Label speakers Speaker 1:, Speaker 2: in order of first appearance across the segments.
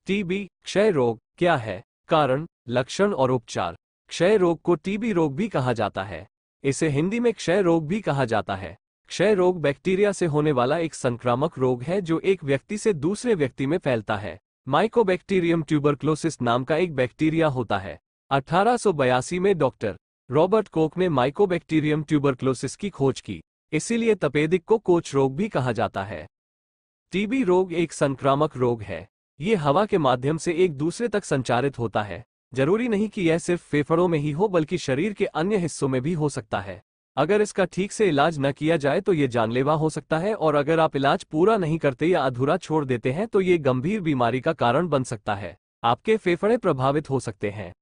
Speaker 1: TB क्षय रोग क्या है? कारण, लक्षण और उपचार। क्षय रोग को टीबी रोग भी कहा जाता है। इसे हिंदी में क्षय रोग भी कहा जाता है। क्षय रोग बैक्टीरिया से होने वाला एक संक्रामक रोग है जो एक व्यक्ति से दूसरे व्यक्ति में फैलता है। माइकोबैक्टीरियम ट्यूबरक्लोसिस नाम का एक बैक्टीरिया होता है। 1882 में डॉक्टर रॉबर्ट कोक ने माइकोबैक्टीरियम ट्यूबरक्लोसिस की खोज की। इसीलिए तपेदिक को कोच रोग भी कहा जाता है। टीबी रोग एक संक्रामक रोग है। ये हवा के माध्यम से एक दूसरे तक संचारित होता है। जरूरी नहीं कि यह सिर्फ फेफड़ों में ही हो बल्कि शरीर के अन्य हिस्सों में भी हो सकता है। अगर इसका ठीक से इलाज न किया जाए तो ये जानलेवा हो सकता है और अगर आप इलाज पूरा नहीं करते या अधूरा छोड़ देते हैं तो ये गंभीर बीमारी का कारण बन सकता है। आपके फेफड़े प्रभावित हो सकते हैं।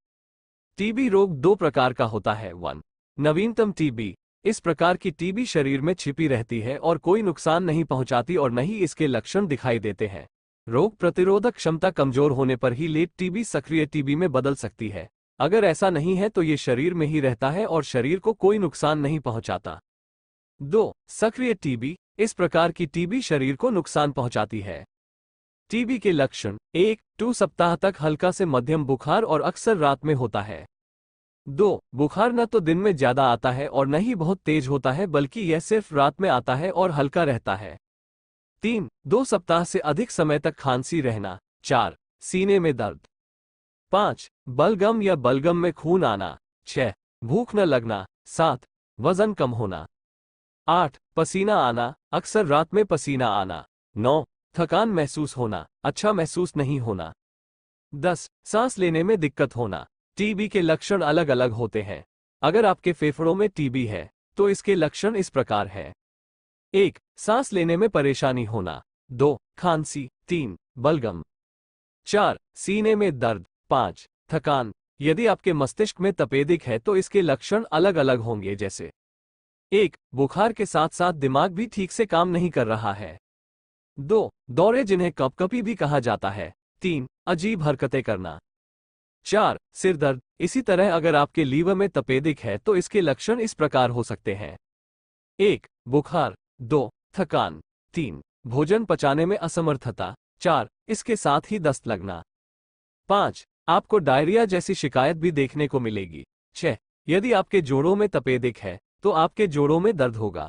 Speaker 1: टीबी रोग दो प्रकार का होता है। 1. नवीनतम टीबी। इस प्रकार की टीबी शरीर में छिपी रहती है और कोई नुकसान नहीं पहुंचाती और न ही इसके लक्षण दिखाई देते हैं। रोग प्रतिरोधक क्षमता कमजोर होने पर ही लेट टीबी सक्रिय टीबी में बदल सकती है। अगर ऐसा नहीं है तो ये शरीर में ही रहता है और शरीर को कोई नुकसान नहीं पहुंचाता। 2. सक्रिय टीबी। इस प्रकार की टीबी शरीर को नुकसान पहुंचाती है। टीबी के लक्षण 1-2 सप्ताह तक हल्का से मध्यम बुखार और अक्सर रात में होता है। 2. बुखार न तो दिन में ज्यादा आता है और न ही बहुत तेज होता है बल्कि यह सिर्फ रात में आता है और हल्का रहता है। 3. 2 सप्ताह से अधिक समय तक खांसी रहना। 4. सीने में दर्द। 5. बलगम या बलगम में खून आना। 6. भूख न लगना। 7. वजन कम होना। 8. पसीना आना, अक्सर रात में पसीना आना। 9. थकान महसूस होना, अच्छा महसूस नहीं होना। 10. सांस लेने में दिक्कत होना। टीबी के लक्षण अलग अलग होते हैं। अगर आपके फेफड़ों में टीबी है तो इसके लक्षण इस प्रकार हैं। 1. सांस लेने में परेशानी होना। 2. खांसी। 3. बलगम। 4. सीने में दर्द। 5. थकान। यदि आपके मस्तिष्क में तपेदिक है तो इसके लक्षण अलग अलग होंगे, जैसे 1. बुखार के साथ साथ दिमाग भी ठीक से काम नहीं कर रहा है। 2. दौरे जिन्हें कपकपी भी कहा जाता है। 3. अजीब हरकतें करना। 4. सिर दर्द। इसी तरह अगर आपके लीवर में तपेदिक है तो इसके लक्षण इस प्रकार हो सकते हैं। 1. बुखार। 2. थकान। 3. भोजन पचाने में असमर्थता। 4. इसके साथ ही दस्त लगना। 5. आपको डायरिया जैसी शिकायत भी देखने को मिलेगी। 6. यदि आपके जोड़ों में तपेदिक है तो आपके जोड़ों में दर्द होगा।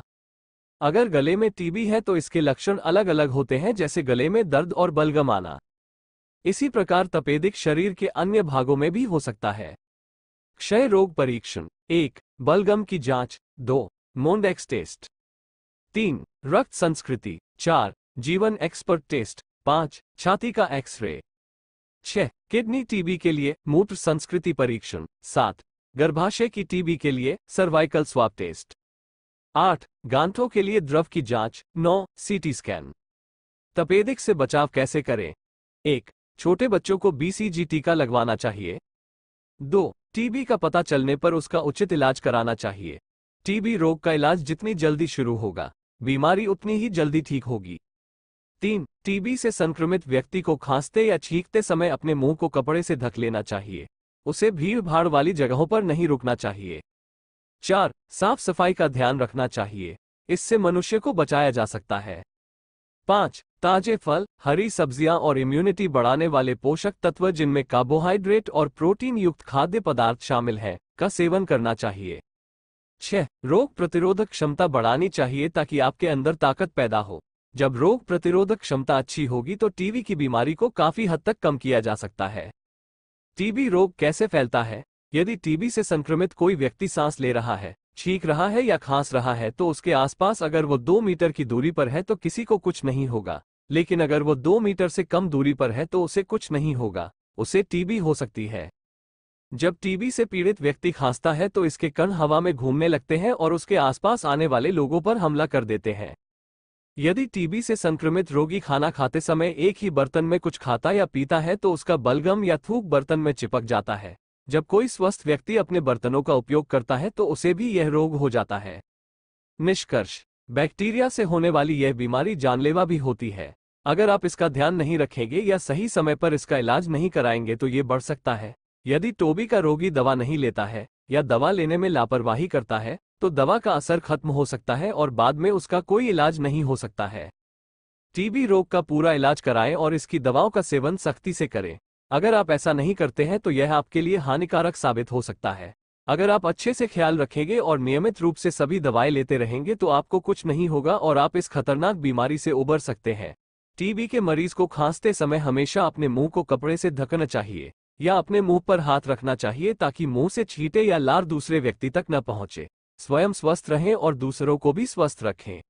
Speaker 1: अगर गले में टीबी है तो इसके लक्षण अलग अलग होते हैं, जैसे गले में दर्द और बलगम आना। इसी प्रकार तपेदिक शरीर के अन्य भागों में भी हो सकता है। क्षय रोग परीक्षण। 1. बलगम की जांच। 2. मोंडेक्स टेस्ट। 3. रक्त संस्कृति। 4. जीवन एक्सपर्ट टेस्ट। 5. छाती का एक्सरे। 6. किडनी टीबी के लिए मूत्र संस्कृति परीक्षण। 7. गर्भाशय की टीबी के लिए सर्वाइकल स्वाब टेस्ट। 8. गांठों के लिए द्रव की जांच। 9. CT scan. तपेदिक से बचाव कैसे करें? 1. छोटे बच्चों को बीसीजी टीका लगवाना चाहिए। 2. टीबी का पता चलने पर उसका उचित इलाज कराना चाहिए। टीबी रोग का इलाज जितनी जल्दी शुरू होगा, बीमारी उतनी ही जल्दी ठीक होगी। 3. टीबी से संक्रमित व्यक्ति को खांसते या छींकते समय अपने मुंह को कपड़े से ढक लेना चाहिए। उसे भीड़ भाड़ वाली जगहों पर नहीं रुकना चाहिए। 4. साफ सफाई का ध्यान रखना चाहिए। इससे मनुष्य को बचाया जा सकता है। 5. ताजे फल, हरी सब्जियां और इम्यूनिटी बढ़ाने वाले पोषक तत्व जिनमें कार्बोहाइड्रेट और प्रोटीन युक्त खाद्य पदार्थ शामिल हैं, का सेवन करना चाहिए। 6. रोग प्रतिरोधक क्षमता बढ़ानी चाहिए ताकि आपके अंदर ताकत पैदा हो। जब रोग प्रतिरोधक क्षमता अच्छी होगी तो टीबी की बीमारी को काफी हद तक कम किया जा सकता है। टीबी रोग कैसे फैलता है? यदि टीबी से संक्रमित कोई व्यक्ति सांस ले रहा है, छींक रहा है या खांस रहा है तो उसके आसपास अगर वो 2 मीटर की दूरी पर है तो किसी को कुछ नहीं होगा, लेकिन अगर वो 2 मीटर से कम दूरी पर है तो उसे कुछ नहीं होगा, उसे टीबी हो सकती है। जब टीबी से पीड़ित व्यक्ति खांसता है तो इसके कण हवा में घूमने लगते हैं और उसके आसपास आने वाले लोगों पर हमला कर देते हैं। यदि टीबी से संक्रमित रोगी खाना खाते समय एक ही बर्तन में कुछ खाता या पीता है तो उसका बलगम या थूक बर्तन में चिपक जाता है। जब कोई स्वस्थ व्यक्ति अपने बर्तनों का उपयोग करता है तो उसे भी यह रोग हो जाता है। निष्कर्ष: बैक्टीरिया से होने वाली यह बीमारी जानलेवा भी होती है। अगर आप इसका ध्यान नहीं रखेंगे या सही समय पर इसका इलाज नहीं कराएंगे तो ये बढ़ सकता है। यदि टीबी का रोगी दवा नहीं लेता है या दवा लेने में लापरवाही करता है तो दवा का असर खत्म हो सकता है और बाद में उसका कोई इलाज नहीं हो सकता है। टीबी रोग का पूरा इलाज कराएं और इसकी दवाओं का सेवन सख्ती से करें। अगर आप ऐसा नहीं करते हैं तो यह आपके लिए हानिकारक साबित हो सकता है। अगर आप अच्छे से ख्याल रखेंगे और नियमित रूप से सभी दवाएं लेते रहेंगे तो आपको कुछ नहीं होगा और आप इस खतरनाक बीमारी से उबर सकते हैं। टीबी के मरीज को खांसते समय हमेशा अपने मुंह को कपड़े से ढकना चाहिए या अपने मुंह पर हाथ रखना चाहिए ताकि मुंह से छींटे या लार दूसरे व्यक्ति तक न पहुंचे। स्वयं स्वस्थ रहें और दूसरों को भी स्वस्थ रखें।